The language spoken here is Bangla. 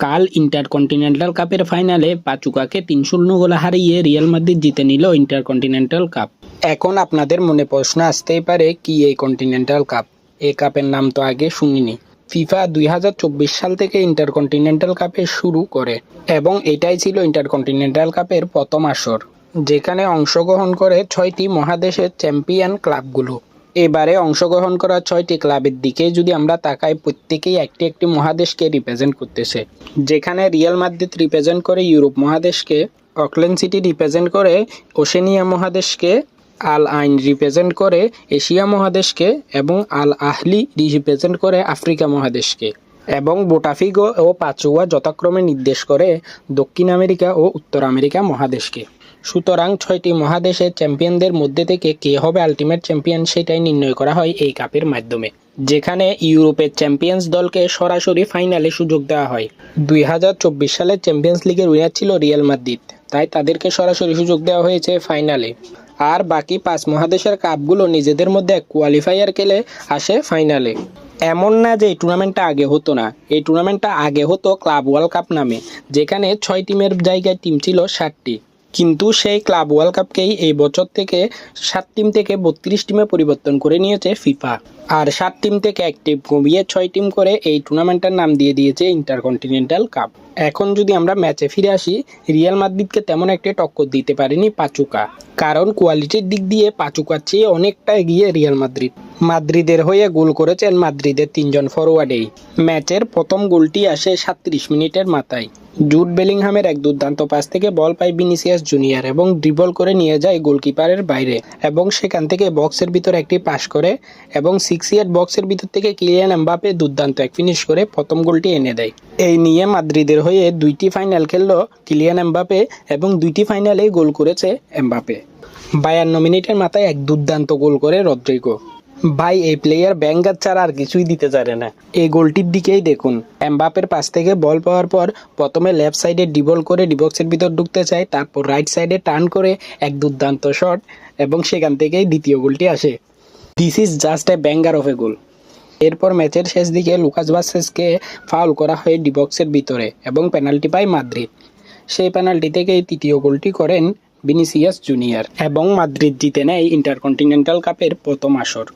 কাল ইন্টারকন্টিনেন্টাল কাপের ফাইনালে পাচুকাকে ৩-০ গোলে হারিয়ে রিয়াল মাদ্রিদ জিতে নিল ইন্টারকন্টিনেন্টাল কাপ। এখন আপনাদের মনে প্রশ্ন আসতেই পারে, কি এই কন্টিনেন্টাল কাপ? এই কাপের নাম তো আগে শুনিনি। ফিফা ২০২৪ সাল থেকে ইন্টারকন্টিনেন্টাল কাপে শুরু করে এবং এটাই ছিল ইন্টারকন্টিনেন্টাল কাপের প্রথম আসর, যেখানে অংশগ্রহণ করে ৬টি মহাদেশের চ্যাম্পিয়ন ক্লাবগুলো। এবারে অংশগ্রহণ করা ৬টি ক্লাবের দিকে যদি আমরা তাকাই, প্রত্যেকেই একটি একটি মহাদেশকে রিপ্রেজেন্ট করতেছে। যেখানে রিয়াল মাদ্রিদ রিপ্রেজেন্ট করে ইউরোপ মহাদেশকে, অকল্যান্ড সিটি রিপ্রেজেন্ট করে ওশেনিয়া মহাদেশকে, আল আইন রিপ্রেজেন্ট করে এশিয়া মহাদেশকে এবং আল আহলি রিপ্রেজেন্ট করে আফ্রিকা মহাদেশকে, এবং বোটাফিগো ও পাচুয়া যথাক্রমে নির্দেশ করে দক্ষিণ আমেরিকা ও উত্তর আমেরিকা মহাদেশকে। সুতরাং ৬টি মহাদেশের চ্যাম্পিয়নদের মধ্যে থেকে কে হবে আলটিমেট চ্যাম্পিয়ন সেটাই নির্ণয় করা হয় এই কাপের মাধ্যমে, যেখানে ইউরোপের চ্যাম্পিয়ন্স দলকে সরাসরি ফাইনালে সুযোগ দেওয়া হয়। ২০২৪ সালের চ্যাম্পিয়ন্স লিগের উইনার ছিল রিয়াল মাদ্রিদ, তাই তাদেরকে সরাসরি সুযোগ দেওয়া হয়েছে ফাইনালে। আর বাকি ৫ মহাদেশের কাপগুলো নিজেদের মধ্যে কোয়ালিফায়ার খেলে আসে ফাইনালে। এমন না যে এই টুর্নামেন্টটা আগে হতো না, এই টুর্নামেন্টটা আগে হতো ক্লাব ওয়ার্ল্ড কাপ নামে, যেখানে ৬ টিমের জায়গায় টিম ছিল ৭টি। কিন্তু সেই ক্লাব ওয়ার্ল্ড কাপকেই এই বছর থেকে ৭ টিম থেকে ৩২ টিমে পরিবর্তন করে নিয়েছে ফিফা, আর ৭ টিম থেকে ১ টিম কমিয়ে ৬ টিম করে এই টুর্নামেন্টের নাম দিয়ে দিয়েছে ইন্টারকন্টিনেন্টাল কাপ। এখন যদি আমরা ম্যাচে ফিরে আসি, রিয়াল মাদ্রিদকে তেমন একটা টক্কর দিতে পারেনি পাচুকা, কারণ কোয়ালিটির দিক দিয়ে পাচুকার চেয়ে অনেকটা এগিয়ে রিয়াল মাদ্রিদ। মাদ্রিদের হয়ে গোল করেছেন মাদ্রিদের ৩ জন ফরোয়ার্ডেই। ম্যাচের প্রথম গোলটি আসে ৩৭ মিনিটের মাথায়। জুড বেলিংহামের এক দুর্দান্ত পাস থেকে বল পায় ভিনিসিয়াস জুনিয়র এবং ড্রিবল করে নিয়ে যায় গোলকিপারের বাইরে, এবং সেখান থেকে বক্সের ভিতর একটি পাস করে এবং 6 ইয়ার্ড বক্সের ভিতর থেকে কিলিয়ান এমবাপে দুর্দান্ত এক ফিনিশ করে প্রথম গোলটি এনে দেয়। এই নিয়ে মাদ্রিদের হয়ে ২টি ফাইনাল খেলল কিলিয়ান এমবাপে এবং ২টি ফাইনালে গোল করেছে এমবাপে। ৫২ মিনিটের মাথায় এক দুর্দান্ত গোল করে রদ্রিগো। ভাই, এই প্লেয়ার ব্যাঙ্গার ছাড়া আর কিছুই দিতে পারে না। এই গোলটির দিকেই দেখুন, এমবাপের পাস থেকে বল পাওয়ার পর প্রথমে লেফট সাইডে ড্রিবল করে ডিবক্সের ভিতর ঢুকতে চায়, তারপর রাইট সাইডে টার্ন করে এক দুর্দান্ত শট, এবং সেখান থেকেই দ্বিতীয় গোলটি আসে। This is just a banger of a goal. এরপর ম্যাচের শেষ দিকে লুকাস ভাসকেজকে ফাউল করা হয় ডিবক্সের ভিতরে এবং পেনাল্টি পায় মাদ্রিদ। সেই পেনাল্টি থেকেই তৃতীয় গোলটি করেন ভিনিসিয়াস জুনিয়র এবং মাদ্রিদ জিতে নেয় ইন্টারকন্টিনেন্টাল কাপের প্রথম আসর।